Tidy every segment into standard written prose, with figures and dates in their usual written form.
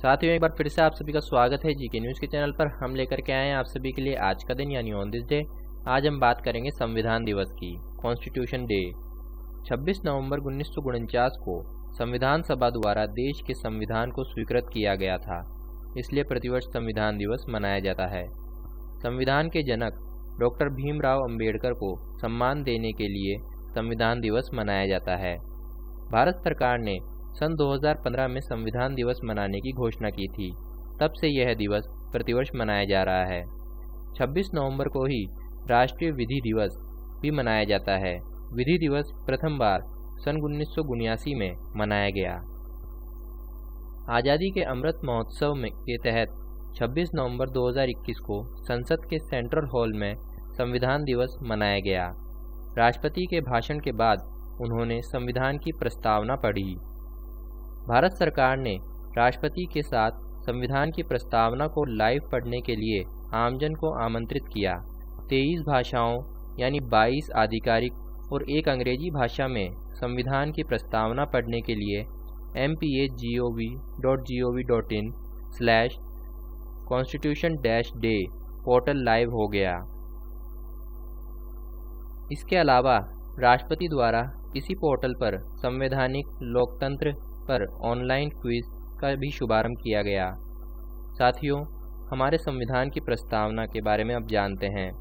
साथियों, एक बार फिर से आप सभी का स्वागत है जीके न्यूज़ के चैनल पर। हम लेकर के आए हैं आप सभी के लिए आज का दिन यानी ऑन दिस डे। आज हम बात करेंगे संविधान दिवस की, कॉन्स्टिट्यूशन डे। 26 नवंबर 1949 को संविधान सभा द्वारा देश के संविधान को स्वीकृत किया गया था, इसलिए प्रतिवर्ष संविधान दिवस मनाया जाता है। संविधान के जनक डॉक्टर भीमराव अंबेडकर को सम्मान देने के लिए संविधान दिवस मनाया जाता है। भारत सरकार ने सन 2015 में संविधान दिवस मनाने की घोषणा की थी। तब से यह दिवस प्रतिवर्ष मनाया जा रहा है। 26 नवंबर को ही राष्ट्रीय विधि दिवस भी मनाया जाता है। विधि दिवस प्रथम बार सन 1979 में मनाया गया। आज़ादी के अमृत महोत्सव के तहत 26 नवंबर 2021 को संसद के सेंट्रल हॉल में संविधान दिवस मनाया गया। राष्ट्रपति के भाषण के बाद उन्होंने संविधान की प्रस्तावना पढ़ी। भारत सरकार ने राष्ट्रपति के साथ संविधान की प्रस्तावना को लाइव पढ़ने के लिए आमजन को आमंत्रित किया। 23 भाषाओं यानी 22 आधिकारिक और एक अंग्रेजी भाषा में संविधान की प्रस्तावना पढ़ने के लिए mpagov.gov.in/constitution-day पोर्टल लाइव हो गया। इसके अलावा राष्ट्रपति द्वारा इसी पोर्टल पर संवैधानिक लोकतंत्र पर ऑनलाइन क्विज का भी शुभारंभ किया गया। साथियों, हमारे संविधान की प्रस्तावना के बारे में अब जानते हैं।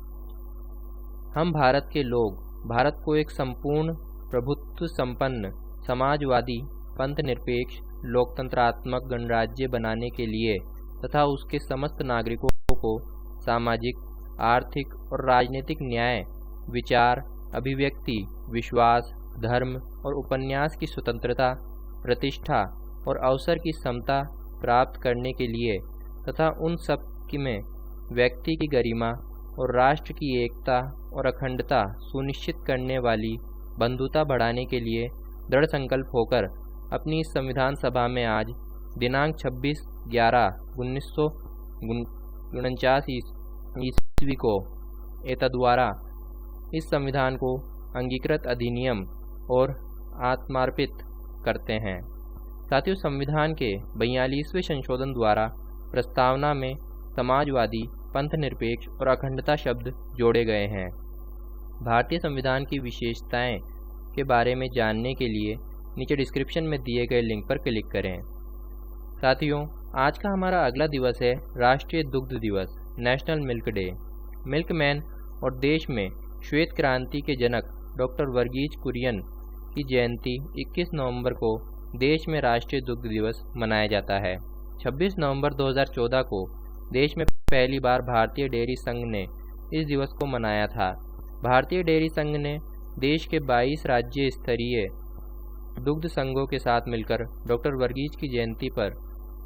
हम भारत के लोग भारत को एक संपूर्ण प्रभुत्व संपन्न समाजवादी पंथनिरपेक्ष लोकतंत्रात्मक गणराज्य बनाने के लिए तथा उसके समस्त नागरिकों को सामाजिक, आर्थिक और राजनीतिक न्याय, विचार, अभिव्यक्ति, विश्वास, धर्म और उपन्यास की स्वतंत्रता, प्रतिष्ठा और अवसर की समता प्राप्त करने के लिए तथा उन सब में व्यक्ति की गरिमा और राष्ट्र की एकता और अखंडता सुनिश्चित करने वाली बंधुता बढ़ाने के लिए दृढ़ संकल्प होकर अपनी इस संविधान सभा में आज दिनांक 26/11/1949 ईस्वी को एतद्वारा इस संविधान को अंगीकृत अधिनियम और आत्मार्पित करते हैं। साथियों, संविधान के 42वें संशोधन द्वारा प्रस्तावना में समाजवादी, पंथनिरपेक्ष और अखंडता शब्द जोड़े गए हैं। भारतीय संविधान की विशेषताएं के बारे में जानने के लिए नीचे डिस्क्रिप्शन में दिए गए लिंक पर क्लिक करें। साथियों, आज का हमारा अगला दिवस है राष्ट्रीय दुग्ध दिवस, नेशनल मिल्क डे। मिल्कमैन और देश में श्वेत क्रांति के जनक डॉक्टर वर्गीज कुरियन की जयंती 21 नवंबर को देश में राष्ट्रीय दुग्ध दिवस मनाया जाता है। 26 नवंबर 2014 को देश में पहली बार भारतीय डेयरी संघ ने इस दिवस को मनाया था। भारतीय डेयरी संघ ने देश के 22 राज्य स्तरीय दुग्ध संघों के साथ मिलकर डॉक्टर वर्गीज की जयंती पर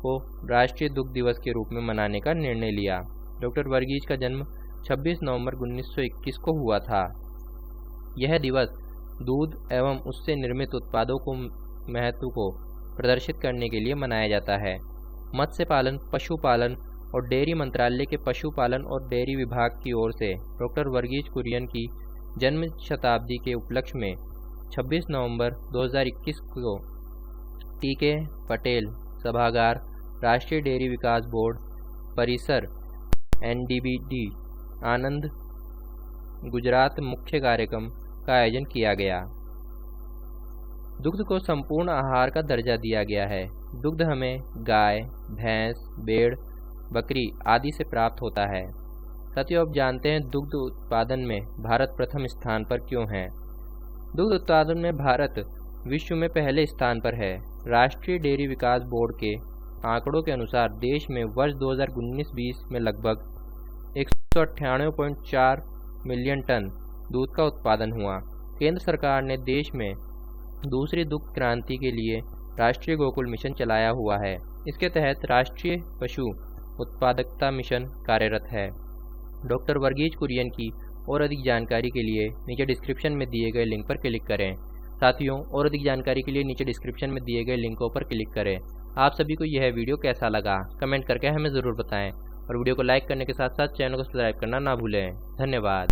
को राष्ट्रीय दुग्ध दिवस के रूप में मनाने का निर्णय लिया। डॉक्टर वर्गीज का जन्म 26 नवंबर 1921 को हुआ था। यह दिवस दूध एवं उससे निर्मित उत्पादों को महत्व को प्रदर्शित करने के लिए मनाया जाता है। मत्स्य पालन, पशुपालन और डेयरी मंत्रालय के पशुपालन और डेयरी विभाग की ओर से डॉक्टर वर्गीज कुरियन की जन्म शताब्दी के उपलक्ष्य में 26 नवंबर 2021 को टीके पटेल सभागार, राष्ट्रीय डेयरी विकास बोर्ड परिसर, NDBD आनंद, गुजरात मुख्य कार्यक्रम का आयोजन किया गया। दुग्ध को संपूर्ण आहार का दर्जा दिया गया है। दुग्ध हमें गाय, भैंस, भेड़, बकरी आदि से प्राप्त होता है। साथियों, अब जानते हैं दुग्ध उत्पादन में भारत प्रथम स्थान पर क्यों है। दुग्ध उत्पादन में भारत विश्व में पहले स्थान पर है। राष्ट्रीय डेयरी विकास बोर्ड के आंकड़ों के अनुसार देश में वर्ष 2019-20 में लगभग 198.4 मिलियन टन दूध का उत्पादन हुआ। केंद्र सरकार ने देश में दूसरी दुग्ध क्रांति के लिए राष्ट्रीय गोकुल मिशन चलाया हुआ है। इसके तहत राष्ट्रीय पशु उत्पादकता मिशन कार्यरत है। डॉक्टर वर्गीज कुरियन की और अधिक जानकारी के लिए नीचे डिस्क्रिप्शन में दिए गए लिंक पर क्लिक करें। साथियों, और अधिक जानकारी के लिए नीचे डिस्क्रिप्शन में दिए गए लिंकों पर क्लिक करें। आप सभी को यह वीडियो कैसा लगा कमेंट करके हमें ज़रूर बताएं और वीडियो को लाइक करने के साथ साथ चैनल को सब्सक्राइब करना ना भूलें। धन्यवाद।